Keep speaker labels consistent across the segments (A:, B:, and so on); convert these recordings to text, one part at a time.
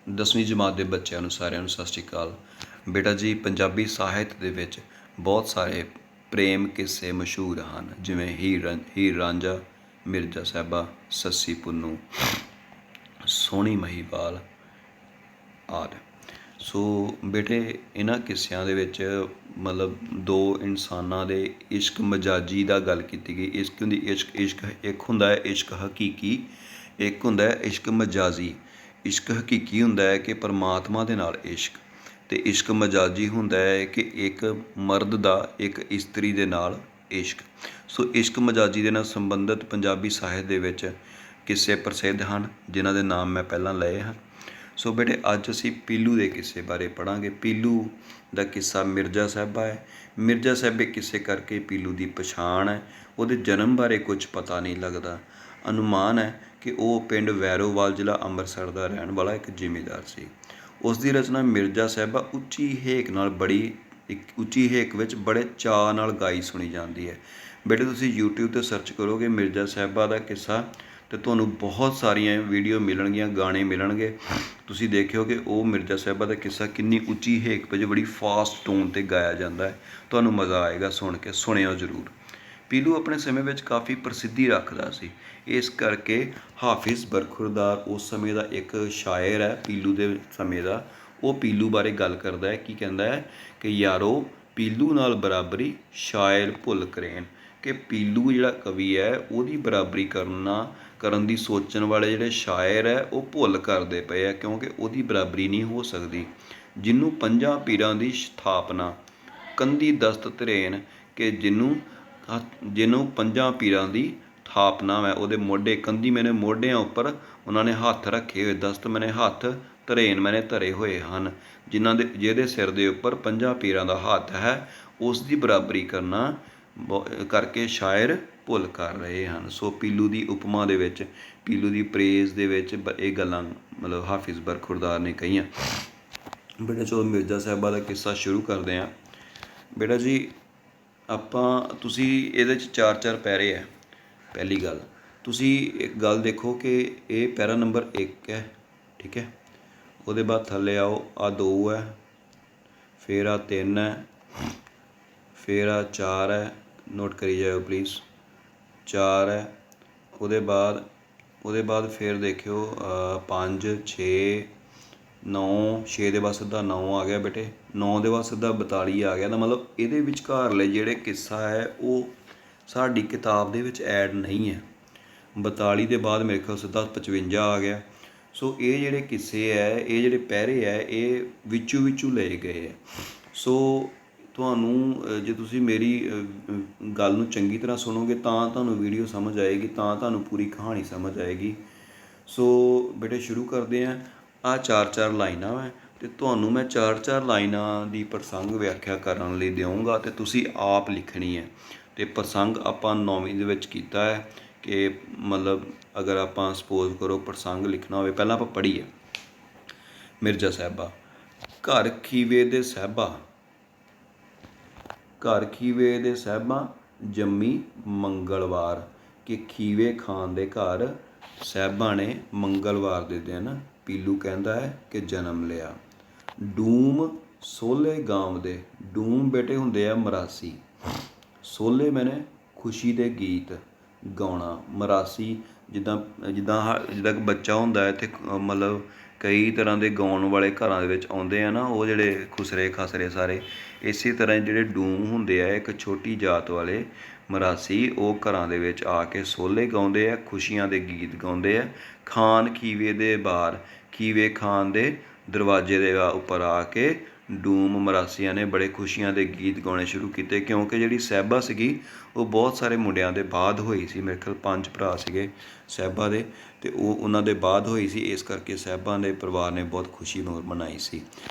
A: 10ਵੀਂ ਜਮਾਤ ਦੇ ਬੱਚਿਆਂ ਨੂੰ ਸਾਰਿਆਂ ਨੂੰ ਸਤਿ ਸ਼੍ਰੀ ਅਕਾਲ। ਬੇਟਾ ਜੀ, ਪੰਜਾਬੀ ਸਾਹਿਤ ਦੇ ਵਿੱਚ ਬਹੁਤ ਸਾਰੇ ਪ੍ਰੇਮ ਕਿੱਸੇ ਮਸ਼ਹੂਰ ਹਨ, ਜਿਵੇਂ ਹੀਰ ਰਾਂਝਾ, ਮਿਰਜ਼ਾ ਸਾਹਿਬਾ, ਸੱਸੀ ਪੁੰਨੂ, ਸੋਹਣੀ ਮਹੀਵਾਲ ਆਦਿ। ਸੋ ਬੇਟੇ, ਇਹਨਾਂ ਕਿੱਸਿਆਂ ਦੇ ਵਿੱਚ ਮਤਲਬ ਦੋ ਇਨਸਾਨਾਂ ਦੇ ਇਸ਼ਕ ਮਜਾਜੀ ਦਾ ਗੱਲ ਕੀਤੀ ਗਈ। ਇਸ਼ਕ ਹੁੰਦੀ ਇਸ਼ਕ ਇੱਕ ਹੁੰਦਾ ਹੈ ਇਸ਼ਕ ਹਕੀਕੀ, ਇੱਕ ਹੁੰਦਾ ਹੈ ਇਸ਼ਕ ਮਜਾਜੀ। ਇਸ਼ਕ ਹਕੀਕੀ ਹੁੰਦਾ ਹੈ ਕਿ ਪਰਮਾਤਮਾ ਦੇ ਨਾਲ ਇਸ਼ਕ, ਅਤੇ ਇਸ਼ਕ ਮਜਾਜੀ ਹੁੰਦਾ ਹੈ ਕਿ ਇੱਕ ਮਰਦ ਦਾ ਇੱਕ ਇਸਤਰੀ ਦੇ ਨਾਲ ਇਸ਼ਕ। ਸੋ ਇਸ਼ਕ ਮਜਾਜੀ ਦੇ ਨਾਲ ਸੰਬੰਧਿਤ ਪੰਜਾਬੀ ਸਾਹਿਤ ਦੇ ਵਿੱਚ ਕਿੱਸੇ ਪ੍ਰਸਿੱਧ ਹਨ, ਜਿਨ੍ਹਾਂ ਦੇ ਨਾਮ ਮੈਂ ਪਹਿਲਾਂ ਲਏ ਹਨ। ਸੋ ਬੇਟੇ, ਅੱਜ ਅਸੀਂ ਪੀਲੂ ਦੇ ਕਿੱਸੇ ਬਾਰੇ ਪੜ੍ਹਾਂਗੇ। ਪੀਲੂ ਦਾ ਕਿੱਸਾ ਮਿਰਜ਼ਾ ਸਾਹਿਬਾ ਹੈ। ਮਿਰਜ਼ਾ ਸਾਹਿਬੇ ਕਿੱਸੇ ਕਰਕੇ ਪੀਲੂ ਦੀ ਪਛਾਣ ਹੈ। ਉਹਦੇ ਜਨਮ ਬਾਰੇ ਕੁਝ ਪਤਾ ਨਹੀਂ ਲੱਗਦਾ। ਅਨੁਮਾਨ ਹੈ ਕਿ ਉਹ ਪਿੰਡ ਵੈਰੋਵਾਲ, ਜ਼ਿਲ੍ਹਾ ਅੰਮ੍ਰਿਤਸਰ ਦਾ ਰਹਿਣ ਵਾਲਾ ਇੱਕ ਜ਼ਿਮੀਂਦਾਰ ਸੀ। ਉਸ ਦੀ ਰਚਨਾ ਮਿਰਜ਼ਾ ਸਾਹਿਬਾ ਉੱਚੀ ਹੇਕ ਨਾਲ ਉੱਚੀ ਹੇਕ ਵਿੱਚ ਬੜੇ ਚਾਅ ਨਾਲ ਗਾਈ ਸੁਣੀ ਜਾਂਦੀ ਹੈ। ਬੇਟੇ, ਤੁਸੀਂ YouTube 'ਤੇ ਸਰਚ ਕਰੋਗੇ ਮਿਰਜ਼ਾ ਸਾਹਿਬਾ ਦਾ ਕਿੱਸਾ, ਅਤੇ ਤੁਹਾਨੂੰ ਬਹੁਤ ਸਾਰੀਆਂ ਵੀਡੀਓ ਮਿਲਣਗੀਆਂ, ਗਾਣੇ ਮਿਲਣਗੇ। ਤੁਸੀਂ ਦੇਖਿਓ ਕਿ ਉਹ ਮਿਰਜ਼ਾ ਸਾਹਿਬਾ ਦਾ ਕਿੱਸਾ ਕਿੰਨੀ ਉੱਚੀ ਹੇਕ ਵਿੱਚ ਬੜੀ ਫਾਸਟ ਟੋਨ 'ਤੇ ਗਾਇਆ ਜਾਂਦਾ ਹੈ। ਤੁਹਾਨੂੰ ਮਜ਼ਾ ਆਏਗਾ ਸੁਣ ਕੇ, ਸੁਣਿਓ ਜ਼ਰੂਰ। ਪੀਲੂ ਆਪਣੇ ਸਮੇਂ ਵਿੱਚ ਕਾਫੀ ਪ੍ਰਸਿੱਧੀ ਰੱਖਦਾ ਸੀ। ਇਸ ਕਰਕੇ ਹਾਫਿਜ਼ ਬਰਖੁਰਦਾਰ ਉਸ ਸਮੇਂ ਦਾ ਇੱਕ ਸ਼ਾਇਰ ਹੈ, ਪੀਲੂ ਦੇ ਸਮੇਂ ਦਾ। ਉਹ ਪੀਲੂ ਬਾਰੇ ਗੱਲ ਕਰਦਾ ਹੈ। ਕੀ ਕਹਿੰਦਾ ਹੈ ਕਿ ਯਾਰੋ ਪੀਲੂ ਨਾਲ ਬਰਾਬਰੀ ਸ਼ਾਇਰ ਭੁੱਲ ਕਰੇਨ, ਕਿ ਪੀਲੂ ਜਿਹੜਾ ਕਵੀ ਹੈ ਉਹਦੀ ਬਰਾਬਰੀ ਕਰਨ ਦੀ ਸੋਚਣ ਵਾਲੇ ਜਿਹੜੇ ਸ਼ਾਇਰ ਹੈ ਉਹ ਭੁੱਲ ਕਰਦੇ ਪਏ ਆ, ਕਿਉਂਕਿ ਉਹਦੀ ਬਰਾਬਰੀ ਨਹੀਂ ਹੋ ਸਕਦੀ। ਜਿਹਨੂੰ ਪੰਜਾਂ ਪੀਰਾਂ ਦੀ ਸਥਾਪਨਾ ਕੰਧੀ ਦਸਤ ਧਰੇਨ, ਕਿ ਜਿਹਨੂੰ ਪੰਜਾਂ ਪੀਰਾਂ ਦੀ ਥਾਪਨਾ ਹੈ, ਉਹਦੇ ਮੋਢੇ ਕੰਧੀ ਮੈਨੇ ਮੋਢਿਆਂ ਉੱਪਰ ਉਹਨਾਂ ਨੇ ਹੱਥ ਰੱਖੇ ਹੋਏ, ਦਸਤ ਮੈਨੇ ਹੱਥ, ਧਰੇਨ ਮੈਨੇ ਧਰੇ ਹੋਏ ਹਨ। ਜਿਹਦੇ ਸਿਰ ਦੇ ਉੱਪਰ ਪੰਜਾਂ ਪੀਰਾਂ ਦਾ ਹੱਥ ਹੈ, ਉਸ ਦੀ ਬਰਾਬਰੀ ਕਰਕੇ ਸ਼ਾਇਰ ਭੁੱਲ ਕਰ ਰਹੇ ਹਨ। ਸੋ ਪੀਲੂ ਦੀ ਉਪਮਾ ਦੇ ਵਿੱਚ, ਪੀਲੂ ਦੀ ਪ੍ਰੇਜ਼ ਦੇ ਵਿੱਚ ਇਹ ਗੱਲਾਂ ਮਤਲਬ ਹਾਫਿਜ਼ ਬਰਖੁਰਦਾਰ ਨੇ ਕਹੀਆਂ। ਬੇਟਾ, ਚਲੋ ਮਿਰਜ਼ਾ ਸਾਹਿਬਾ ਦਾ ਕਿੱਸਾ ਸ਼ੁਰੂ ਕਰਦੇ ਹਾਂ। ਬੇਟਾ ਜੀ, ਤੁਸੀਂ ਇਹਦੇ 'ਚ 4-4 ਪੈਰੇ ਹੈ। ਪਹਿਲੀ ਗੱਲ, ਤੁਸੀਂ ਇੱਕ ਗੱਲ ਦੇਖੋ ਕਿ ਇਹ ਪੈਰਾ ਨੰਬਰ 1 ਹੈ, ਠੀਕ ਹੈ। ਉਹਦੇ ਬਾਅਦ ਥੱਲੇ ਆਓ, ਆਹ 2 ਹੈ, ਫਿਰ ਆਹ 3 ਹੈ, ਫਿਰ ਆਹ 4 ਹੈ, ਨੋਟ ਕਰੀ ਜਾਇਓ ਪਲੀਜ਼, 4 ਹੈ। ਉਹਦੇ ਬਾਅਦ ਫਿਰ ਦੇਖਿਓ 5, 6, 9, 6 ਦੇ ਬਾਅਦ ਸਿੱਧਾ 9 ਆ ਗਿਆ ਬੇਟੇ, 9 ਦੇ ਬਾਅਦ ਸਿੱਧਾ 42 ਆ ਗਿਆ। ਤਾਂ ਮਤਲਬ ਇਹਦੇ ਵਿਚਕਾਰਲੇ ਜਿਹੜੇ ਕਿੱਸਾ ਹੈ ਉਹ ਸਾਡੀ ਕਿਤਾਬ ਦੇ ਵਿੱਚ ਐਡ ਨਹੀਂ ਹੈ। 42 ਦੇ ਬਾਅਦ ਮੇਰੇ ਖਿਆਲ ਸਿੱਧਾ 55 ਆ ਗਿਆ। ਸੋ ਇਹ ਜਿਹੜੇ ਕਿੱਸੇ ਹੈ, ਇਹ ਜਿਹੜੇ ਪਹਿਰੇ ਹੈ, ਇਹ ਵਿੱਚੋਂ ਲਏ ਗਏ ਹੈ। ਸੋ ਤੁਹਾਨੂੰ, ਜੇ ਤੁਸੀਂ ਮੇਰੀ ਗੱਲ ਨੂੰ ਚੰਗੀ ਤਰ੍ਹਾਂ ਸੁਣੋਗੇ ਤਾਂ ਤੁਹਾਨੂੰ ਵੀਡੀਓ ਸਮਝ ਆਏਗੀ, ਤਾਂ ਤੁਹਾਨੂੰ ਪੂਰੀ ਕਹਾਣੀ ਸਮਝ ਆਏਗੀ। ਸੋ ਬੇਟੇ, ਸ਼ੁਰੂ ਕਰਦੇ ਹਾਂ। ਆਹ 4-4 ਲਾਈਨਾਂ ਹੈ, ਅਤੇ ਤੁਹਾਨੂੰ ਮੈਂ 4-4 ਲਾਈਨਾਂ ਦੀ ਪ੍ਰਸੰਗ ਵਿਆਖਿਆ ਕਰਨ ਲਈ ਦਿਆਂਗਾ, ਅਤੇ ਤੁਸੀਂ ਆਪ ਲਿਖਣੀ ਹੈ। ਅਤੇ ਪ੍ਰਸੰਗ ਆਪਾਂ 9ਵੀਂ ਦੇ ਵਿੱਚ ਕੀਤਾ ਹੈ ਕਿ ਮਤਲਬ ਅਗਰ ਆਪਾਂ ਸਪੋਜ਼ ਕਰੋ ਪ੍ਰਸੰਗ ਲਿਖਣਾ ਹੋਵੇ, ਪਹਿਲਾਂ ਆਪਾਂ ਪੜ੍ਹੀਏ। ਮਿਰਜ਼ਾ ਸਾਹਿਬਾ। ਘਰ ਖੀਵੇ ਦੇ ਸਾਹਿਬਾਂ ਜੰਮੀ ਮੰਗਲਵਾਰ, ਕਿ ਖੀਵੇ ਖਾਨ ਦੇ ਘਰ ਸਾਹਿਬਾਂ ਨੇ ਮੰਗਲਵਾਰ ਦੇ ਦਿਨ, ਪੀਲੂ ਕਹਿੰਦਾ ਹੈ, ਕਿ ਜਨਮ ਲਿਆ। ਡੂਮ ਸੋਲੇ ਗਾਂਵ ਦੇ, ਡੂਮ ਬੇਟੇ ਹੁੰਦੇ ਆ ਮਰਾਸੀ, ਸੋਲੇ ਮੈਨੇ ਖੁਸ਼ੀ ਦੇ ਗੀਤ ਗਾਉਣਾ। ਮਰਾਸੀ ਜਿੱਦਾਂ ਬੱਚਾ ਹੁੰਦਾ ਹੈ, ਅਤੇ ਮਤਲਬ ਕਈ ਤਰ੍ਹਾਂ ਦੇ ਗਾਉਣ ਵਾਲੇ ਘਰਾਂ ਦੇ ਵਿੱਚ ਆਉਂਦੇ ਆ ਨਾ, ਉਹ ਜਿਹੜੇ ਖੁਸਰੇ ਖਾਸਰੇ ਸਾਰੇ, ਇਸੇ ਤਰ੍ਹਾਂ ਜਿਹੜੇ ਡੂਮ ਹੁੰਦੇ ਆ, ਇੱਕ ਛੋਟੀ ਜਾਤ ਵਾਲੇ ਮਰਾਸੀ, ਉਹ ਘਰਾਂ ਦੇ ਵਿੱਚ ਆ ਕੇ ਸੋਲੇ ਗਾਉਂਦੇ ਆ, ਖੁਸ਼ੀਆਂ ਦੇ ਗੀਤ ਗਾਉਂਦੇ ਆ। ਖਾਨ ਖੀਵੇ ਦੇ ਬਾਹਰ, ਖੀਵੇ ਖਾਨ ਦੇ ਦਰਵਾਜ਼ੇ ਦੇ ਉੱਪਰ ਆ ਕੇ ਡੂਮ ਮਰਾਸੀਆਂ ਨੇ ਬੜੇ ਖੁਸ਼ੀਆਂ ਦੇ ਗੀਤ ਗਾਉਣੇ ਸ਼ੁਰੂ ਕੀਤੇ, ਕਿਉਂਕਿ ਜਿਹੜੀ ਸਾਹਿਬਾ ਸੀਗੀ ਉਹ ਬਹੁਤ ਸਾਰੇ ਮੁੰਡਿਆਂ ਦੇ ਬਾਅਦ ਹੋਈ ਸੀ। ਮੇਰੇ ਖਿਆਲ 5 ਭਰਾ ਸੀਗੇ ਸਾਹਿਬਾ ਦੇ, ਅਤੇ ਉਹਨਾਂ ਦੇ ਬਾਅਦ ਹੋਈ ਸੀ, ਇਸ ਕਰਕੇ ਸਾਹਿਬਾਂ ਦੇ ਪਰਿਵਾਰ ਨੇ ਬਹੁਤ ਖੁਸ਼ੀ ਮਨਾਈ ਸੀ।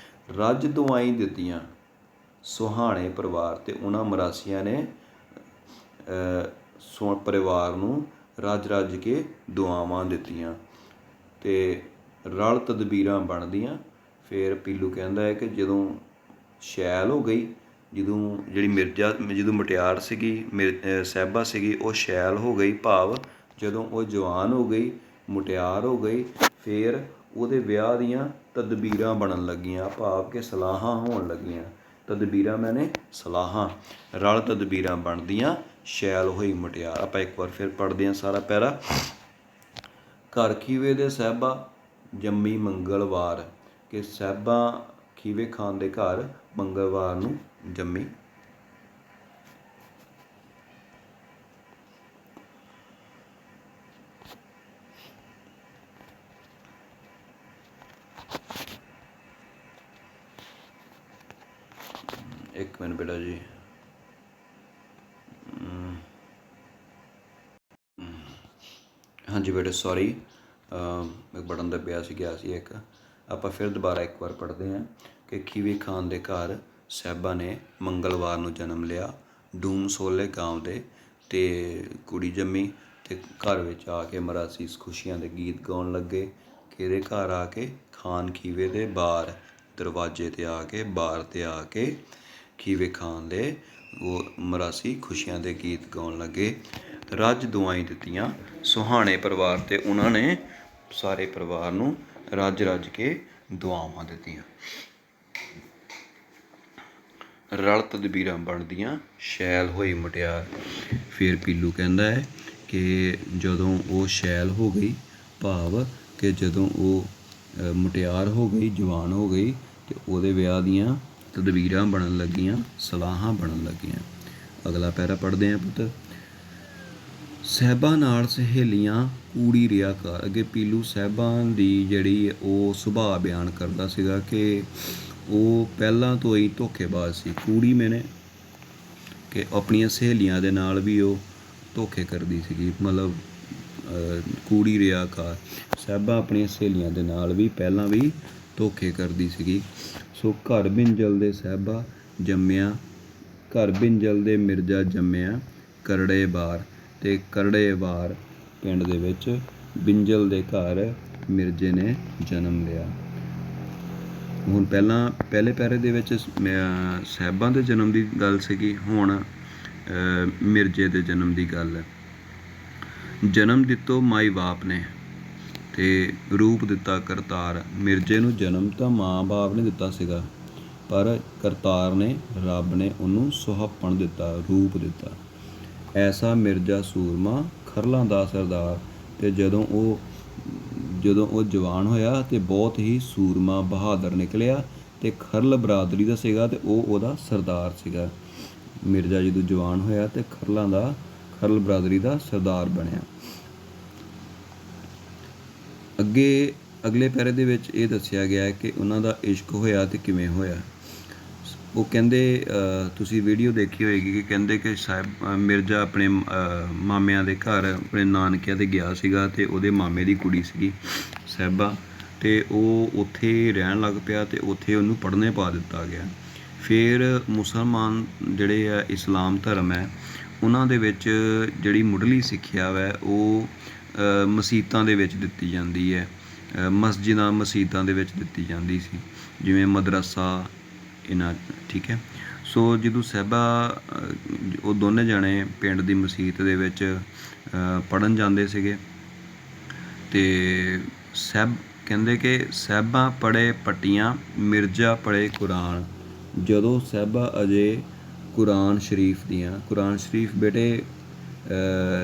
A: ਰੱਜ ਦੁਆਈ ਦਿੱਤੀਆਂ ਸੁਹਾਣੇ ਪਰਿਵਾਰ, ਅਤੇ ਉਹਨਾਂ ਮਰਾਸੀਆਂ ਨੇ ਪਰਿਵਾਰ ਨੂੰ ਰੱਜ ਕੇ ਦੁਆਵਾਂ ਦਿੱਤੀਆਂ, ਅਤੇ ਰਲ ਤਦਬੀਰਾਂ ਬਣਦੀਆਂ। ਫਿਰ ਪੀਲੂ ਕਹਿੰਦਾ ਹੈ ਕਿ ਜਦੋਂ ਸ਼ੈਲ ਹੋ ਗਈ, ਜਦੋਂ ਮੁਟਿਆਰ ਸੀਗੀ ਸਾਹਿਬਾ ਸੀਗੀ, ਉਹ ਸ਼ੈਲ ਹੋ ਗਈ, ਭਾਵ ਜਦੋਂ ਉਹ ਜਵਾਨ ਹੋ ਗਈ, ਮੁਟਿਆਰ ਹੋ ਗਈ, ਫਿਰ ਉਹਦੇ ਵਿਆਹ ਦੀਆਂ ਤਦਬੀਰਾਂ ਬਣਨ ਲੱਗੀਆਂ, ਭਾਵ ਕਿ ਸਲਾਹਾਂ ਹੋਣ ਲੱਗੀਆਂ। ਤਦਬੀਰਾਂ ਮੈਨੇ ਸਲਾਹਾਂ, ਰਲ ਤਦਬੀਰਾਂ ਬਣਦੀਆਂ ਸ਼ੈਲ ਹੋਈ ਮੁਟਿਆਰ। ਆਪਾਂ ਇੱਕ ਵਾਰ ਫਿਰ ਪੜ੍ਹਦੇ ਹਾਂ ਸਾਰਾ ਪੈਰਾ। ਘਰ ਖੀਵੇ ਦੇ ਸਾਹਿਬਾਂ ਜੰਮੀ ਮੰਗਲਵਾਰ, ਕਿ ਸਾਹਿਬਾਂ ਖੀਵੇ ਖਾਨ ਦੇ ਘਰ ਮੰਗਲਵਾਰ ਨੂੰ ਜੰਮੀ। एक मिनट बेटा जी। हाँ जी बेटे सॉरी, एक बटन दबिया सी गया सी एक। आप फिर दोबारा एक बार पढ़ते हैं कि खीवी खान दे घर ਸਾਹਿਬਾਂ ने मंगलवार ਨੂੰ जन्म लिया, डूम सोले गाँव ਦੇ ਤੇ ਕੁੜੀ ਜੰਮੀ। ਤੇ ਘਰ ਵਿੱਚ ਆ ਕੇ ਮਰਾਸੀ ਖੁਸ਼ੀਆਂ ਦੇ ਗੀਤ ਗਾਉਣ ਲੱਗੇ। ਕਿਹਦੇ ਘਰ ਆ ਕੇ? ਖਾਨ ਖੀਵੇ ਦੇ ਬਾਹਰ, ਦਰਵਾਜ਼ੇ ਤੇ ਆ ਕੇ, ਬਾਹਰ ਤੇ ਆ ਕੇ ਖੀਵੇ ਖਾਨ ਦੇ ਉਹ ਮਰਾਸੀ ਖੁਸ਼ੀਆਂ ਦੇ ਗੀਤ ਗਾਉਣ ਲੱਗੇ। ਰੱਜ ਦੁਆਈ ਦਿੱਤੀਆਂ ਸੁਹਾਣੇ ਪਰਿਵਾਰ, ਤੇ ਉਹਨਾਂ ਨੇ ਸਾਰੇ ਪਰਿਵਾਰ ਨੂੰ ਰੱਜ ਰੱਜ ਕੇ ਦੁਆਵਾਂ ਦਿੱਤੀਆਂ। ਰਲ ਤਦਬੀਰਾਂ ਬਣਦੀਆਂ ਸ਼ੈਲ ਹੋਈ ਮੁਟਿਆਰ। ਫਿਰ ਪੀਲੂ ਕਹਿੰਦਾ ਹੈ ਕਿ ਜਦੋਂ ਉਹ ਸ਼ੈਲ ਹੋ ਗਈ, ਭਾਵ ਕਿ ਜਦੋਂ ਉਹ ਮੁਟਿਆਰ ਹੋ ਗਈ, ਜਵਾਨ ਹੋ ਗਈ, ਤੇ ਉਹਦੇ ਵਿਆਹ ਦੀਆਂ ਤਦਬੀਰਾਂ ਬਣਨ ਲੱਗੀਆਂ, ਸਲਾਹਾਂ ਬਣਨ ਲੱਗੀਆਂ। ਅਗਲਾ ਪੈਰਾ ਪੜ੍ਹਦੇ ਹਾਂ ਪੁੱਤ। ਸਾਹਿਬਾਂ ਨਾਲ ਸਹੇਲੀਆਂ ਕੂੜੀ ਰਿਹਾ ਕਰ। ਅੱਗੇ ਪੀਲੂ ਸਾਹਿਬਾਂ ਦੀ ਜਿਹੜੀ ਉਹ ਸੁਭਾਅ ਬਿਆਨ ਕਰਦਾ ਸੀਗਾ ਕਿ ਉਹ ਪਹਿਲਾਂ ਤੋਂ ਹੀ ਧੋਖੇਬਾਜ਼ ਸੀ। ਕੂੜੀ ਮੈਨੇ ਕਿ ਆਪਣੀਆਂ ਸਹੇਲੀਆਂ ਦੇ ਨਾਲ ਵੀ ਉਹ ਧੋਖੇ ਕਰਦੀ ਸੀਗੀ, ਮਤਲਬ ਕੂੜੀ ਰਿਹਾ ਕਰ। ਸਾਹਿਬਾਂ ਆਪਣੀਆਂ ਸਹੇਲੀਆਂ ਦੇ ਨਾਲ ਵੀ ਪਹਿਲਾਂ ਵੀ ਧੋਖੇ ਕਰਦੀ ਸੀਗੀ। ਸੋ ਘਰ ਬਿੰਜਲ ਦੇ ਸਾਹਿਬਾਂ ਜੰਮਿਆ, ਘਰ ਬਿੰਜਲ ਦੇ ਮਿਰਜ਼ਾ ਜੰਮਿਆ ਕਰੜੇ ਬਾਰ। ਤੇ ਕਰੜੇ ਬਾਰ ਪਿੰਡ ਦੇ ਵਿੱਚ ਬਿੰਜਲ ਦੇ ਘਰ ਮਿਰਜ਼ੇ ਨੇ ਜਨਮ ਲਿਆ। ਹੁਣ ਪਹਿਲੇ ਪੈਰੇ ਦੇ ਵਿੱਚ ਸਾਹਿਬਾਂ ਦੇ ਜਨਮ ਦੀ ਗੱਲ ਸੀਗੀ, ਹੁਣ ਮਿਰਜ਼ੇ ਦੇ ਜਨਮ ਦੀ ਗੱਲ ਹੈ। ਜਨਮ ਦਿੱਤੋ ਮਾਈ ਬਾਪ ਨੇ ਤੇ ਰੂਪ ਦਿੱਤਾ ਕਰਤਾਰ। ਮਿਰਜ਼ੇ ਨੂੰ ਜਨਮ ਤਾਂ ਮਾਂ ਬਾਪ ਨੇ ਦਿੱਤਾ ਸੀਗਾ, ਪਰ ਕਰਤਾਰ ਨੇ, ਰੱਬ ਨੇ ਉਹਨੂੰ ਸੁਹੱਪਣ ਦਿੱਤਾ, ਰੂਪ ਦਿੱਤਾ। ਐਸਾ ਮਿਰਜ਼ਾ ਸੂਰਮਾ ਖਰਲਾਂ ਦਾ ਸਰਦਾਰ। ਤੇ ਜਦੋਂ ਉਹ ਜਵਾਨ ਹੋਇਆ ਤੇ ਬਹੁਤ ਹੀ ਸੂਰਮਾ ਬਹਾਦਰ ਨਿਕਲਿਆ, ਤੇ ਖਰਲ ਬਰਾਦਰੀ ਦਾ ਸੀਗਾ, ਤੇ ਉਹ ਉਹਦਾ ਸਰਦਾਰ ਸੀਗਾ। ਮਿਰਜ਼ਾ ਜਦੋਂ ਜਵਾਨ ਹੋਇਆ ਤੇ ਖਰਲ ਬਰਾਦਰੀ ਦਾ ਸਰਦਾਰ ਬਣਿਆ। ਅਗਲੇ ਪੈਰੇ ਦੇ ਵਿੱਚ ਇਹ ਦੱਸਿਆ ਗਿਆ ਹੈ ਕਿ ਉਹਨਾਂ ਦਾ ਇਸ਼ਕ ਹੋਇਆ ਤੇ ਕਿਵੇਂ ਹੋਇਆ। ਉਹ ਕਹਿੰਦੇ, ਤੁਸੀਂ ਵੀਡੀਓ ਦੇਖੀ ਹੋਏਗੀ ਕਿ ਕਹਿੰਦੇ ਕਿ ਮਿਰਜ਼ਾ ਆਪਣੇ ਮਾਮਿਆਂ ਦੇ ਘਰ, ਆਪਣੇ ਨਾਨਕਿਆਂ 'ਤੇ ਗਿਆ ਸੀਗਾ, ਅਤੇ ਉਹਦੇ ਮਾਮੇ ਦੀ ਕੁੜੀ ਸੀਗੀ ਸਾਹਿਬਾਂ, ਅਤੇ ਉਹ ਉੱਥੇ ਰਹਿਣ ਲੱਗ ਪਿਆ, ਅਤੇ ਉੱਥੇ ਉਹਨੂੰ ਪੜ੍ਹਨੇ ਪਾ ਦਿੱਤਾ ਗਿਆ। ਫਿਰ ਮੁਸਲਮਾਨ ਜਿਹੜੇ ਆ, ਇਸਲਾਮ ਧਰਮ ਹੈ, ਉਹਨਾਂ ਦੇ ਵਿੱਚ ਜਿਹੜੀ ਮੁੱਢਲੀ ਸਿੱਖਿਆ ਹੈ ਉਹ ਮਸੀਤਾਂ ਦੇ ਵਿੱਚ ਦਿੱਤੀ ਜਾਂਦੀ ਹੈ, ਮਸਜਿਦਾਂ ਦੇ ਵਿੱਚ ਦਿੱਤੀ ਜਾਂਦੀ ਸੀ, ਜਿਵੇਂ ਮਦਰਸਾ ਇਹਨਾਂ, ਠੀਕ ਹੈ। ਸੋ ਜਦੋਂ ਸਾਹਿਬਾਂ ਉਹ ਦੋਨੇ ਜਾਣੇ ਪਿੰਡ ਦੀ ਮਸੀਤ ਦੇ ਵਿੱਚ ਪੜ੍ਹਨ ਜਾਂਦੇ ਸੀਗੇ, ਅਤੇ ਕਹਿੰਦੇ ਕਿ ਸਾਹਿਬਾਂ ਪੜ੍ਹੇ ਪੱਟੀਆਂ, ਮਿਰਜ਼ਾ ਪੜ੍ਹੇ ਕੁਰਾਨ। ਜਦੋਂ ਸਾਹਿਬਾਂ ਅਜੇ ਕੁਰਾਨ ਸ਼ਰੀਫ ਬੇਟੇ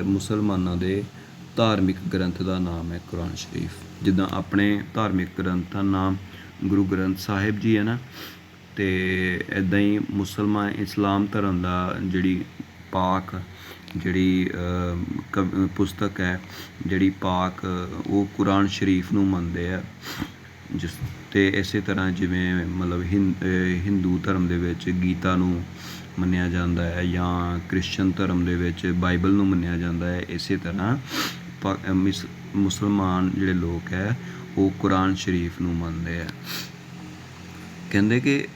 A: ਮੁਸਲਮਾਨਾਂ ਦੇ ਧਾਰਮਿਕ ਗ੍ਰੰਥ ਦਾ ਨਾਮ ਹੈ ਕੁਰਾਨ ਸ਼ਰੀਫ। ਜਿੱਦਾਂ ਆਪਣੇ ਧਾਰਮਿਕ ਗ੍ਰੰਥ ਦਾ ਨਾਮ ਗੁਰੂ ਗ੍ਰੰਥ ਸਾਹਿਬ ਜੀ ਹੈ ਨਾ, ਅਤੇ ਇੱਦਾਂ ਹੀ ਇਸਲਾਮ ਧਰਮ ਦਾ ਜਿਹੜੀ ਪੁਸਤਕ ਹੈ, ਜਿਹੜੀ ਪਾਕ, ਉਹ ਕੁਰਾਨ ਸ਼ਰੀਫ ਨੂੰ ਮੰਨਦੇ ਆ। ਅਤੇ ਇਸੇ ਤਰ੍ਹਾਂ ਜਿਵੇਂ ਮਤਲਬ ਹਿੰਦੂ ਧਰਮ ਦੇ ਵਿੱਚ ਗੀਤਾ ਨੂੰ ਮੰਨਿਆ ਜਾਂਦਾ ਹੈ, ਜਾਂ ਕ੍ਰਿਸਚਨ ਧਰਮ ਦੇ ਵਿੱਚ ਬਾਈਬਲ ਨੂੰ ਮੰਨਿਆ ਜਾਂਦਾ ਹੈ, ਇਸੇ ਤਰ੍ਹਾਂ ਮੁਸਲਮਾਨ ਜਿਹੜੇ ਲੋਕ ਹੈ ਉਹ ਕੁਰਾਨ ਸ਼ਰੀਫ ਨੂੰ ਮੰਨਦੇ ਆ। ਕਹਿੰਦੇ ਕਿ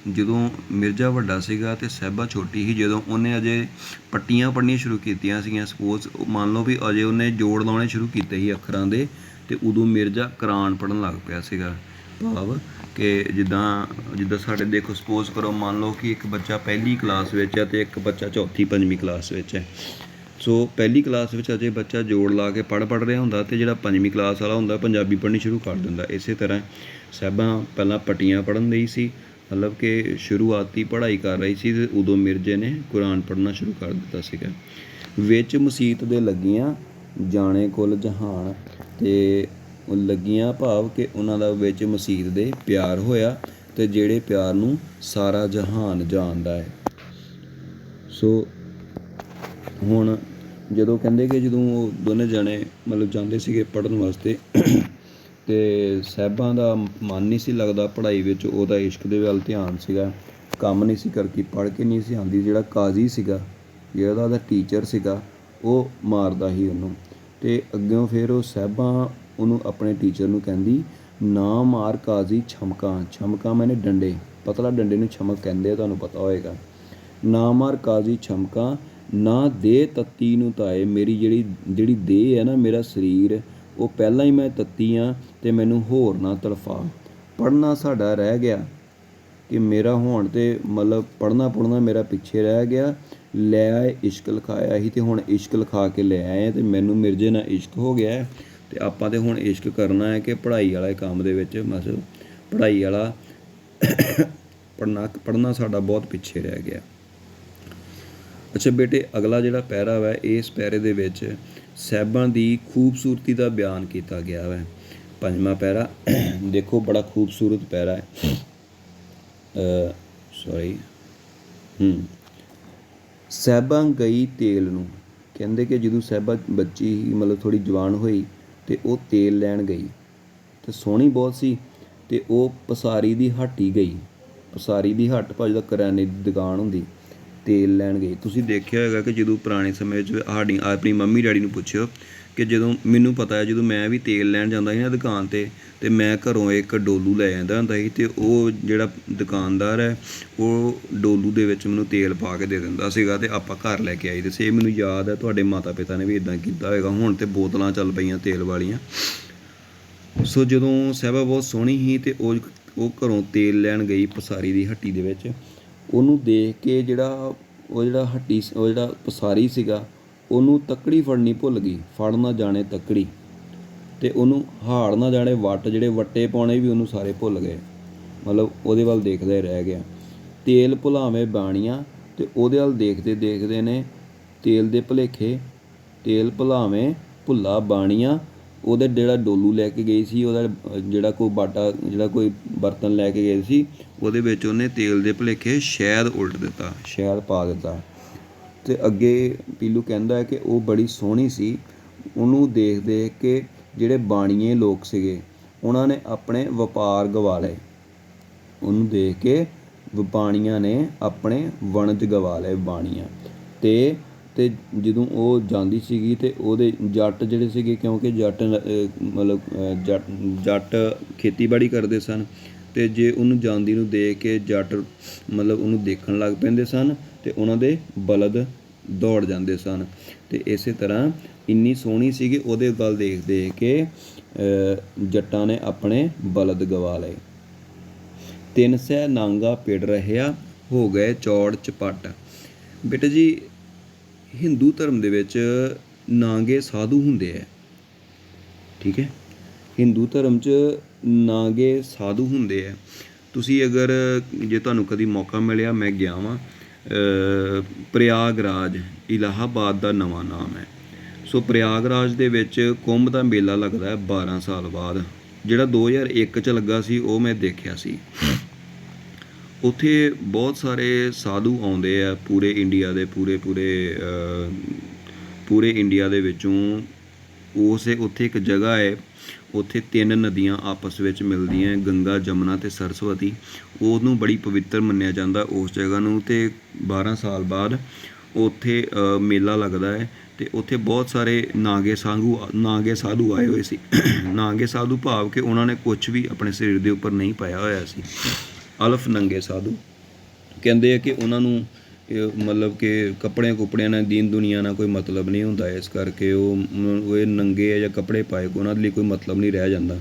A: ਜਦੋਂ ਮਿਰਜ਼ਾ ਵੱਡਾ ਸੀਗਾ ਅਤੇ ਸਾਹਿਬਾਂ ਛੋਟੀ ਸੀ, ਜਦੋਂ ਉਹਨੇ ਅਜੇ ਪੱਟੀਆਂ ਪੜ੍ਹਨੀਆਂ ਸ਼ੁਰੂ ਕੀਤੀਆਂ ਸੀਗੀਆਂ, ਸਪੋਜ਼ ਮੰਨ ਲਓ ਵੀ ਅਜੇ ਉਹਨੇ ਜੋੜ ਲਾਉਣੇ ਸ਼ੁਰੂ ਕੀਤੇ ਸੀ ਅੱਖਰਾਂ ਦੇ, ਅਤੇ ਉਦੋਂ ਮਿਰਜ਼ਾ ਕੁਰਾਨ ਪੜ੍ਹਨ ਲੱਗ ਪਿਆ ਸੀਗਾ। ਭਾਵ ਕਿ ਜਿੱਦਾਂ ਸਾਡੇ ਦੇਖੋ, ਸਪੋਜ਼ ਕਰੋ, ਮੰਨ ਲਓ ਕਿ ਇੱਕ ਬੱਚਾ ਪਹਿਲੀ ਕਲਾਸ ਵਿੱਚ ਹੈ ਅਤੇ ਇੱਕ ਬੱਚਾ ਚੌਥੀ ਪੰਜਵੀਂ ਕਲਾਸ ਵਿੱਚ ਹੈ, ਸੋ ਪਹਿਲੀ ਕਲਾਸ ਵਿੱਚ ਅਜੇ ਬੱਚਾ ਜੋੜ ਲਾ ਕੇ ਪੜ੍ਹ ਰਿਹਾ ਹੁੰਦਾ, ਅਤੇ ਜਿਹੜਾ 5ਵੀਂ ਕਲਾਸ ਵਾਲਾ ਹੁੰਦਾ ਪੰਜਾਬੀ ਪੜ੍ਹਨੀ ਸ਼ੁਰੂ ਕਰ ਦਿੰਦਾ। ਇਸੇ ਤਰ੍ਹਾਂ ਸਾਹਿਬਾਂ ਪਹਿਲਾਂ ਪੱਟੀਆਂ ਪੜ੍ਹਨ ਲਈ ਸੀ, ਮਤਲਬ ਕਿ ਸ਼ੁਰੂਆਤੀ ਪੜ੍ਹਾਈ ਕਰ ਰਹੀ ਸੀ, ਅਤੇ ਉਦੋਂ ਮਿਰਜ਼ੇ ਨੇ ਕੁਰਾਨ ਪੜ੍ਹਨਾ ਸ਼ੁਰੂ ਕਰ ਦਿੱਤਾ ਸੀਗਾ। ਵਿੱਚ ਮਸੀਤ ਦੇ ਲੱਗੀਆਂ ਜਾਣੇ ਕੁੱਲ ਜਹਾਨ, ਅਤੇ ਲੱਗੀਆਂ ਭਾਵ ਕਿ ਉਹਨਾਂ ਦਾ ਵਿੱਚ ਮਸੀਤ ਦੇ ਪਿਆਰ ਹੋਇਆ, ਅਤੇ ਜਿਹੜੇ ਪਿਆਰ ਨੂੰ ਸਾਰਾ ਜਹਾਨ ਜਾਣਦਾ ਹੈ। ਸੋ ਹੁਣ ਜਦੋਂ ਕਹਿੰਦੇ ਕਿ ਜਦੋਂ ਉਹ ਦੋਨੇ ਜਣੇ ਮਤਲਬ ਜਾਂਦੇ ਸੀਗੇ ਪੜ੍ਹਨ ਵਾਸਤੇ, ਅਤੇ ਸਾਹਿਬਾਂ ਦਾ ਮਨ ਨਹੀਂ ਸੀ ਲੱਗਦਾ ਪੜ੍ਹਾਈ ਵਿੱਚ, ਉਹਦਾ ਇਸ਼ਕ ਦੇ ਵੱਲ ਧਿਆਨ ਸੀਗਾ, ਕੰਮ ਨਹੀਂ ਸੀ ਕਰਕੇ, ਪੜ੍ਹ ਕੇ ਨਹੀਂ ਸੀ ਆਉਂਦੀ। ਜਿਹੜਾ ਕਾਜ਼ੀ ਸੀਗਾ, ਜਿਹੜਾ ਉਹਦਾ ਟੀਚਰ ਸੀਗਾ, ਉਹ ਮਾਰਦਾ ਸੀ ਉਹਨੂੰ। ਅਤੇ ਅੱਗਿਓਂ ਫਿਰ ਉਹ ਸਾਹਿਬਾਂ ਉਹਨੂੰ ਆਪਣੇ ਟੀਚਰ ਨੂੰ ਕਹਿੰਦੀ, ਨਾ ਮਾਰ ਕਾਜ਼ੀ ਛਮਕਾਂ, ਛਮਕਾਂ ਮੈਨੇ ਡੰਡੇ, ਪਤਲਾ ਡੰਡੇ ਨੂੰ ਛਮਕ ਕਹਿੰਦੇ ਆ, ਤੁਹਾਨੂੰ ਪਤਾ ਹੋਏਗਾ। ਨਾ ਮਾਰ ਕਾਜ਼ੀ ਛਮਕਾਂ, ਨਾ ਦੇ ਤੱਤੀ ਨੂੰ ਤਾਏ, ਮੇਰੀ ਜਿਹੜੀ ਦੇਹ ਹੈ ਨਾ, ਮੇਰਾ ਸਰੀਰ, ਉਹ ਪਹਿਲਾਂ ਹੀ ਮੈਂ ਤੱਤੀ ਹਾਂ, ਅਤੇ ਮੈਨੂੰ ਹੋਰ ਨਾ ਤੜਫਾ। ਪੜ੍ਹਨਾ ਸਾਡਾ ਰਹਿ ਗਿਆ, ਕਿ ਮੇਰਾ ਹੋਣ 'ਤੇ ਮਤਲਬ ਪੜ੍ਹਨਾ ਮੇਰਾ ਪਿੱਛੇ ਰਹਿ ਗਿਆ। ਲੈ ਆਏ ਇਸ਼ਕ ਲਿਖਾਇਆ ਸੀ, ਅਤੇ ਹੁਣ ਇਸ਼ਕ ਲਿਖਾ ਕੇ ਲੈ ਆਏ, ਅਤੇ ਮੈਨੂੰ ਮਿਰਜ਼ੇ ਨਾਲ ਇਸ਼ਕ ਹੋ ਗਿਆ, ਅਤੇ ਆਪਾਂ ਤਾਂ ਹੁਣ ਇਸ਼ਕ ਕਰਨਾ ਹੈ ਕਿ ਪੜ੍ਹਾਈ ਵਾਲੇ ਕੰਮ ਦੇ ਵਿੱਚ, ਮਤਲਬ ਪੜ੍ਹਾਈ ਵਾਲਾ ਪੜ੍ਹਨਾ ਸਾਡਾ ਬਹੁਤ ਪਿੱਛੇ ਰਹਿ ਗਿਆ। ਅੱਛਾ ਬੇਟੇ, ਅਗਲਾ ਜਿਹੜਾ ਪੈਰਾ ਵਾ, ਇਸ ਪੈਰੇ ਦੇ ਵਿੱਚ ਸਾਹਿਬਾਂ ਦੀ ਖੂਬਸੂਰਤੀ ਦਾ ਬਿਆਨ ਕੀਤਾ ਗਿਆ ਵਾ। 5ਵਾਂ ਪੈਰਾ ਦੇਖੋ, ਬੜਾ ਖੂਬਸੂਰਤ ਪੈਰਾ ਹੈ। ਸਾਹਿਬਾਂ ਗਈ ਤੇਲ ਨੂੰ, ਕਹਿੰਦੇ ਕਿ ਜਦੋਂ ਸਾਹਿਬਾਂ ਬੱਚੀ ਮਤਲਬ ਥੋੜ੍ਹੀ ਜਵਾਨ ਹੋਈ, ਅਤੇ ਉਹ ਤੇਲ ਲੈਣ ਗਈ, ਅਤੇ ਸੋਹਣੀ ਬਹੁਤ ਸੀ, ਅਤੇ ਉਹ ਪਸਾਰੀ ਦੀ ਹੱਟ ਹੀ ਗਈ। ਪਸਾਰੀ ਦੀ ਹੱਟ ਭਾਵੇਂ ਦਾ ਕਰਿਆਨੇ ਦੀ ਦੁਕਾਨ ਹੁੰਦੀ, ਤੇਲ ਲੈਣ ਗਈ। ਤੁਸੀਂ ਦੇਖਿਆ ਹੋਏਗਾ ਕਿ ਜਦੋਂ ਪੁਰਾਣੇ ਸਮੇਂ 'ਚ ਆਪਣੀ ਮੰਮੀ ਡੈਡੀ ਨੂੰ ਪੁੱਛਿਓ ਕਿ ਜਦੋਂ ਮੈਨੂੰ ਪਤਾ ਹੈ, ਜਦੋਂ ਮੈਂ ਵੀ ਤੇਲ ਲੈਣ ਜਾਂਦਾ ਸੀ ਨਾ ਦੁਕਾਨ 'ਤੇ, ਅਤੇ ਮੈਂ ਘਰੋਂ ਇੱਕ ਡੋਲੂ ਲੈ ਜਾਂਦਾ ਹੁੰਦਾ ਸੀ, ਅਤੇ ਉਹ ਜਿਹੜਾ ਦੁਕਾਨਦਾਰ ਹੈ, ਉਹ ਡੋਲੂ ਦੇ ਵਿੱਚ ਮੈਨੂੰ ਤੇਲ ਪਾ ਕੇ ਦੇ ਦਿੰਦਾ ਸੀਗਾ, ਅਤੇ ਆਪਾਂ ਘਰ ਲੈ ਕੇ ਆਈ ਦੇ ਸੀ। ਇਹ ਮੈਨੂੰ ਯਾਦ ਹੈ, ਤੁਹਾਡੇ ਮਾਤਾ ਪਿਤਾ ਨੇ ਵੀ ਇੱਦਾਂ ਕੀਤਾ ਹੋਏਗਾ। ਹੁਣ ਤਾਂ ਬੋਤਲਾਂ ਚੱਲ ਪਈਆਂ ਤੇਲ ਵਾਲੀਆਂ। ਸੋ ਜਦੋਂ ਸਾਹਿਬਾ ਬਹੁਤ ਸੋਹਣੀ ਸੀ, ਅਤੇ ਉਹ ਘਰੋਂ ਤੇਲ ਲੈਣ ਗਈ ਪਸਾਰੀ ਦੀ ਹੱਟੀ ਦੇ ਵਿੱਚ, ਉਹਨੂੰ ਦੇਖ ਕੇ ਜਿਹੜਾ ਪਸਾਰੀ ਸੀਗਾ, ਉਹਨੂੰ ਤੱਕੜੀ ਫੜਨੀ ਭੁੱਲ ਗਈ। ਫੜ ਨਾ ਜਾਣੇ ਤੱਕੜੀ, ਅਤੇ ਉਹਨੂੰ ਹਾੜ ਨਾ ਜਾਣੇ ਵੱਟ, ਜਿਹੜੇ ਵੱਟੇ ਪਾਉਣੇ ਵੀ ਉਹਨੂੰ ਸਾਰੇ ਭੁੱਲ ਗਏ, ਮਤਲਬ ਉਹਦੇ ਵੱਲ ਦੇਖਦਾ ਹੀ ਰਹਿ ਗਿਆ। ਤੇਲ ਭੁਲਾਵੇਂ ਬਾਣੀਆਂ, ਅਤੇ ਉਹਦੇ ਵੱਲ ਦੇਖਦੇ ਨੇ ਤੇਲ ਦੇ ਭੁਲੇਖੇ, ਤੇਲ ਭੁਲਾਵੇਂ ਭੁੱਲਾ ਬਾਣੀਆਂ। ਉਹਦਾ ਜਿਹੜਾ ਡੋਲੂ ਲੈ ਕੇ ਗਈ ਸੀ, ਉਹਦਾ ਜਿਹੜਾ ਕੋਈ ਬਰਤਨ ਲੈ ਕੇ ਗਏ ਸੀ, ਉਹਦੇ ਵਿੱਚ ਉਹਨੇ ਤੇਲ ਦੇ ਭੁਲੇਖੇ ਸ਼ਹਿਦ ਉਲਟ ਦਿੱਤਾ, ਸ਼ਹਿਦ ਪਾ ਦਿੱਤਾ। ਅਤੇ ਅੱਗੇ ਪੀਲੂ ਕਹਿੰਦਾ ਹੈ ਕਿ ਉਹ ਬੜੀ ਸੋਹਣੀ ਸੀ। ਉਹਨੂੰ ਦੇਖ ਕੇ ਜਿਹੜੇ ਬਾਣੀਏ ਲੋਕ ਸੀਗੇ, ਉਹਨਾਂ ਨੇ ਆਪਣੇ ਵਪਾਰ ਗਵਾ ਲਏ। ਉਹਨੂੰ ਦੇਖ ਕੇ ਬਾਣੀਆਂ ਨੇ ਆਪਣੇ ਵਣਜ ਗਵਾ ਲਏ, ਬਾਣੀਆਂ। ਅਤੇ ਜਦੋਂ ਉਹ ਜਾਂਦੀ ਸੀਗੀ, ਅਤੇ ਉਹਦੇ ਜੱਟ ਜਿਹੜੇ ਸੀਗੇ, ਕਿਉਂਕਿ ਜੱਟ ਖੇਤੀਬਾੜੀ ਕਰਦੇ ਸਨ, ਅਤੇ ਜੇ ਉਹਨੂੰ ਜਾਂਦੀ ਨੂੰ ਦੇਖ ਕੇ ਜੱਟ ਮਤਲਬ ਉਹਨੂੰ ਦੇਖਣ ਲੱਗ ਪੈਂਦੇ ਸਨ, ਅਤੇ ਉਹਨਾਂ ਦੇ ਬਲਦ ਦੌੜ ਜਾਂਦੇ ਸਨ। ਅਤੇ ਇਸੇ ਤਰ੍ਹਾਂ ਇੰਨੀ ਸੋਹਣੀ ਸੀਗੀ, ਉਹਦੇ ਵੱਲ ਦੇਖ ਕੇ ਜੱਟਾਂ ਨੇ ਆਪਣੇ ਬਲਦ ਗਵਾ ਲਏ। 3 ਸੈ ਨਾਂਗਾ ਪਿੜ ਰਹਿਆ, ਹੋ ਗਏ ਚੌੜ ਚਪੱਟ। ਬੇਟਾ ਜੀ, ਹਿੰਦੂ ਧਰਮ ਦੇ ਵਿੱਚ ਨਾਂਗੇ ਸਾਧੂ ਹੁੰਦੇ ਹੈ, ਠੀਕ ਹੈ। ਹਿੰਦੂ ਧਰਮ 'ਚ ਨਾਂਗੇ ਸਾਧੂ ਹੁੰਦੇ ਹੈ। ਤੁਸੀਂ ਅਗਰ ਜੇ ਤੁਹਾਨੂੰ ਕਦੀ ਮੌਕਾ ਮਿਲਿਆ, ਮੈਂ ਗਿਆ ਵਾਂ, ਪ੍ਰਯਾਗਰਾਜ ਇਲਾਹਾਬਾਦ ਦਾ ਨਵਾਂ ਨਾਮ ਹੈ। ਸੋ ਪ੍ਰਯਾਗਰਾਜ ਦੇ ਵਿੱਚ ਕੁੰਭ ਦਾ ਮੇਲਾ ਲੱਗਦਾ ਹੈ 12 ਸਾਲ ਬਾਅਦ। ਜਿਹੜਾ 2001 'ਚ ਲੱਗਾ ਸੀ, ਉਹ ਮੈਂ ਦੇਖਿਆ ਸੀ। ਉੱਥੇ ਬਹੁਤ ਸਾਰੇ ਸਾਧੂ ਆਉਂਦੇ ਆ, ਪੂਰੇ ਇੰਡੀਆ ਦੇ ਪੂਰੇ ਇੰਡੀਆ ਦੇ ਵਿੱਚੋਂ। ਉੱਥੇ ਇੱਕ ਜਗ੍ਹਾ ਹੈ, ਉੱਥੇ 3 ਨਦੀਆਂ ਆਪਸ ਵਿੱਚ ਮਿਲਦੀਆਂ, ਗੰਗਾ, ਜਮਨਾ ਅਤੇ ਸਰਸਵਤੀ। ਉਹਨੂੰ ਬੜੀ ਪਵਿੱਤਰ ਮੰਨਿਆ ਜਾਂਦਾ ਉਸ ਜਗ੍ਹਾ ਨੂੰ। ਅਤੇ 12 ਸਾਲ ਬਾਅਦ ਉੱਥੇ ਮੇਲਾ ਲੱਗਦਾ ਹੈ, ਅਤੇ ਉੱਥੇ ਬਹੁਤ ਸਾਰੇ ਨਾਗੇ ਸਾਧੂ ਆਏ ਹੋਏ ਸੀ। ਨਾਗੇ ਸਾਧੂ ਭਾਵ ਕਿ ਉਹਨਾਂ ਨੇ ਕੁਛ ਵੀ ਆਪਣੇ ਸਰੀਰ ਦੇ ਉੱਪਰ ਨਹੀਂ ਪਾਇਆ ਹੋਇਆ ਸੀ। ਅਲਫ ਨੰਗੇ ਸਾਧੂ ਕਹਿੰਦੇ ਆ ਕਿ ਉਹਨਾਂ ਨੂੰ ਮਤਲਬ ਕਿ ਕੱਪੜਿਆਂ ਨਾਲ ਦੀਨ ਦੁਨੀਆ ਨਾਲ ਕੋਈ ਮਤਲਬ ਨਹੀਂ ਹੁੰਦਾ, ਇਸ ਕਰਕੇ ਉਹ ਨੰਗੇ ਜਾਂ ਕੱਪੜੇ ਪਾਏ, ਉਹਨਾਂ ਦੇ ਲਈ ਕੋਈ ਮਤਲਬ ਨਹੀਂ ਰਹਿ ਜਾਂਦਾ।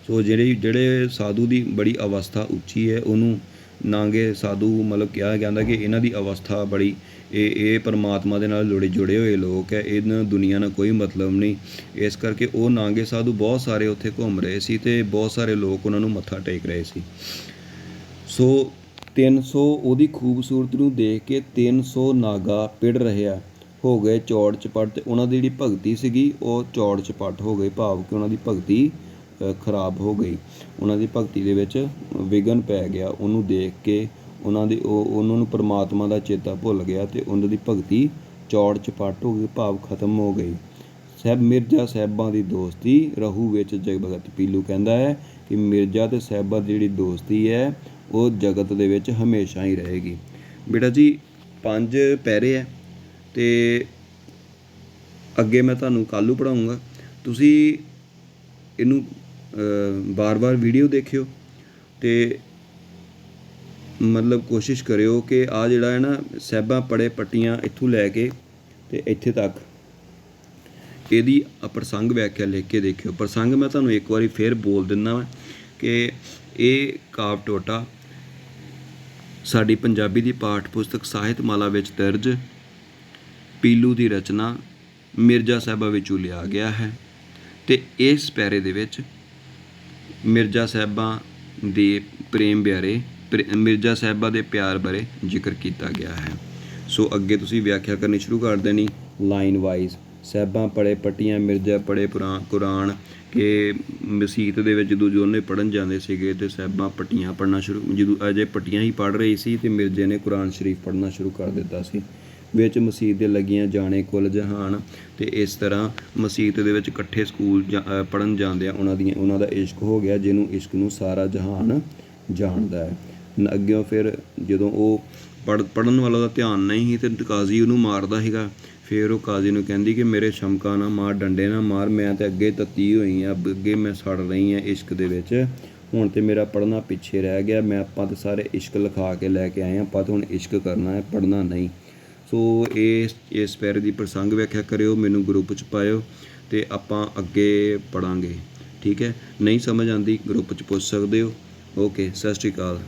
A: ਸੋ ਜਿਹੜੇ ਸਾਧੂ ਦੀ ਬੜੀ ਅਵਸਥਾ ਉੱਚੀ ਹੈ, ਉਹਨੂੰ ਨਾਂਗੇ ਸਾਧੂ ਮਤਲਬ ਕਿਹਾ ਜਾਂਦਾ ਕਿ ਇਹਨਾਂ ਦੀ ਅਵਸਥਾ ਬੜੀ ਇਹ ਪਰਮਾਤਮਾ ਦੇ ਨਾਲ ਜੁੜੇ ਹੋਏ ਲੋਕ ਹੈ, ਇਹਨਾਂ ਦੁਨੀਆ ਨਾਲ ਕੋਈ ਮਤਲਬ ਨਹੀਂ। ਇਸ ਕਰਕੇ ਉਹ ਨਾਗੇ ਸਾਧੂ ਬਹੁਤ ਸਾਰੇ ਉੱਥੇ ਘੁੰਮ ਰਹੇ ਸੀ ਅਤੇ ਬਹੁਤ ਸਾਰੇ ਲੋਕ ਉਹਨਾਂ ਨੂੰ ਮੱਥਾ ਟੇਕ ਰਹੇ ਸੀ। ਸੋ 300 ਉਹਦੀ ਖੂਬਸੂਰਤੀ ਨੂੰ ਦੇਖ ਕੇ 300 ਨਾਗਾ ਪਿੜ ਰਿਹਾ ਹੋ ਗਏ ਚੌੜ ਚਪੱਟ, ਅਤੇ ਉਹਨਾਂ ਦੀ ਜਿਹੜੀ ਭਗਤੀ ਸੀਗੀ ਉਹ ਚੌੜ ਚਪੱਟ ਹੋ ਗਈ, ਭਾਵ ਕਿ ਉਹਨਾਂ ਦੀ ਭਗਤੀ ਖਰਾਬ ਹੋ ਗਈ, ਉਹਨਾਂ ਦੀ ਭਗਤੀ ਦੇ ਵਿੱਚ ਵਿਘਨ ਪੈ ਗਿਆ। ਉਹਨੂੰ ਦੇਖ ਕੇ ਉਹਨਾਂ ਨੂੰ ਪਰਮਾਤਮਾ ਦਾ ਚੇਤਾ ਭੁੱਲ ਗਿਆ ਅਤੇ ਉਹਨਾਂ ਦੀ ਭਗਤੀ ਚੌੜ ਚਪੱਟ ਹੋ ਗਈ, ਭਾਵ ਖਤਮ ਹੋ ਗਈ। ਮਿਰਜ਼ਾ ਸਾਹਿਬਾਂ ਦੀ ਦੋਸਤੀ ਰਹੂ ਵਿੱਚ ਜਗਤ। ਪੀਲੂ ਕਹਿੰਦਾ ਹੈ ਕਿ ਮਿਰਜ਼ਾ ਅਤੇ ਸਾਹਿਬਾਂ ਦੀ ਜਿਹੜੀ ਦੋਸਤੀ ਹੈ ਉਹ ਜਗਤ ਦੇ ਵਿੱਚ ਹਮੇਸ਼ਾ ਹੀ ਰਹੇਗੀ। ਬੇਟਾ ਜੀ 5 ਪੈਰੇ ਹੈ ਅਤੇ ਅੱਗੇ ਮੈਂ ਤੁਹਾਨੂੰ ਕੱਲ੍ਹ ਨੂੰ ਪੜ੍ਹਾਊਂਗਾ। ਤੁਸੀਂ ਇਹਨੂੰ ਵਾਰ-ਵਾਰ ਵੀਡੀਓ ਦੇਖਿਓ ਅਤੇ ਮਤਲਬ ਕੋਸ਼ਿਸ਼ ਕਰਿਓ ਕਿ ਆਹ ਜਿਹੜਾ ਹੈ ਨਾ ਸਾਹਿਬਾਂ ਪੜੇ ਪੱਟੀਆਂ ਇੱਥੋਂ ਲੈ ਕੇ ਅਤੇ ਇੱਥੇ ਤੱਕ ਇਹਦੀ ਪ੍ਰਸੰਗ ਵਿਆਖਿਆ ਲਿਖ ਕੇ ਦੇਖਿਓ। ਪ੍ਰਸੰਗ ਮੈਂ ਤੁਹਾਨੂੰ ਇੱਕ ਵਾਰੀ ਫਿਰ ਬੋਲ ਦਿੰਦਾ ਵਾ ਕਿ ਇਹ ਕਾਵਿ ਟੋਟਾ ਸਾਡੀ ਪੰਜਾਬੀ ਦੀ ਪਾਠ ਪੁਸਤਕ ਸਾਹਿਤਮਾਲਾ ਵਿੱਚ ਦਰਜ ਪੀਲੂ ਦੀ ਰਚਨਾ ਮਿਰਜ਼ਾ ਸਾਹਿਬਾਂ ਵਿੱਚੋਂ ਲਿਆ ਗਿਆ ਹੈ ਅਤੇ ਇਸ ਪੈਰੇ ਦੇ ਵਿੱਚ ਮਿਰਜ਼ਾ ਸਾਹਿਬਾਂ ਦੇ ਪ੍ਰੇਮ ਬਾਰੇ, ਮਿਰਜ਼ਾ ਸਾਹਿਬਾਂ ਦੇ ਪਿਆਰ ਬਾਰੇ ਜ਼ਿਕਰ ਕੀਤਾ ਗਿਆ ਹੈ। ਸੋ ਅੱਗੇ ਤੁਸੀਂ ਵਿਆਖਿਆ ਕਰਨੀ ਸ਼ੁਰੂ ਕਰ ਦੇਣੀ ਲਾਈਨ ਵਾਈਜ਼। ਸਾਹਿਬਾਂ ਪੜੇ ਪੱਟੀਆਂ, ਮਿਰਜ਼ਾ ਪੜੇ ਕੁਰਾਨ, ਕਿ ਮਸੀਤ ਦੇ ਵਿੱਚ ਜਦੋਂ ਦੋਨੇ ਪੜ੍ਹਨ ਜਾਂਦੇ ਸੀਗੇ ਅਤੇ ਸਾਹਿਬਾਂ ਪੱਟੀਆਂ ਪੜ੍ਹਨਾ ਜਦੋਂ ਅਜੇ ਪੱਟੀਆਂ ਹੀ ਪੜ੍ਹ ਰਹੀ ਸੀ ਅਤੇ ਮਿਰਜ਼ੇ ਨੇ ਕੁਰਾਨ ਸ਼ਰੀਫ ਪੜ੍ਹਨਾ ਸ਼ੁਰੂ ਕਰ ਦਿੱਤਾ ਸੀ। ਵਿੱਚ ਮਸੀਤ ਦੇ ਲੱਗੀਆਂ ਜਾਣੇ ਕੁੱਲ ਜਹਾਨ, ਅਤੇ ਇਸ ਤਰ੍ਹਾਂ ਮਸੀਤ ਦੇ ਵਿੱਚ ਇਕੱਠੇ ਸਕੂਲ ਪੜ੍ਹਨ ਜਾਂਦੇ ਆ ਉਹਨਾਂ ਦਾ ਇਸ਼ਕ ਹੋ ਗਿਆ, ਜਿਹਨੂੰ ਇਸ਼ਕ ਨੂੰ ਸਾਰਾ ਜਹਾਨ ਜਾਣਦਾ ਹੈ। ਅੱਗਿਓਂ ਫਿਰ ਜਦੋਂ ਉਹ ਪੜ੍ਹਨ ਵਾਲਾ ਦਾ ਧਿਆਨ ਨਹੀਂ ਸੀ ਅਤੇ ਕਾਜ਼ੀ ਉਹਨੂੰ ਮਾਰਦਾ ਸੀਗਾ, ਫਿਰ ਉਹ ਕਾਜ਼ੀ ਨੂੰ ਕਹਿੰਦੀ ਕਿ ਮੇਰੇ ਸ਼ਮਕਾ ਨਾ ਮਾਰ, ਡੰਡੇ ਨਾ ਮਾਰ, ਮੈਂ ਤਾਂ ਅੱਗੇ ਤੱਤੀ ਹੋਈ ਹਾਂ, ਅੱਗੇ ਮੈਂ ਸੜ ਰਹੀ ਹਾਂ ਇਸ਼ਕ ਦੇ ਵਿੱਚ, ਹੁਣ ਤਾਂ ਮੇਰਾ ਪੜ੍ਹਨਾ ਪਿੱਛੇ ਰਹਿ ਗਿਆ। ਆਪਾਂ ਤਾਂ ਸਾਰੇ ਇਸ਼ਕ ਲਿਖਾ ਕੇ ਲੈ ਕੇ ਆਏ ਹਾਂ, ਆਪਾਂ ਤਾਂ ਹੁਣ ਇਸ਼ਕ ਕਰਨਾ ਹੈ, ਪੜ੍ਹਨਾ ਨਹੀਂ। ਸੋ ਇਸ ਪੈਰੇ ਦੀ ਪ੍ਰਸੰਗ ਵਿਆਖਿਆ ਕਰਿਓ, ਮੈਨੂੰ ਗਰੁੱਪ 'ਚ ਪਾਇਓ ਅਤੇ ਆਪਾਂ ਅੱਗੇ ਪੜ੍ਹਾਂਗੇ। ਠੀਕ ਹੈ, ਨਹੀਂ ਸਮਝ ਆਉਂਦੀ ਗਰੁੱਪ 'ਚ ਪੁੱਛ ਸਕਦੇ ਹੋ। ਓਕੇ, ਸਤਿ ਸ਼੍ਰੀ ਅਕਾਲ।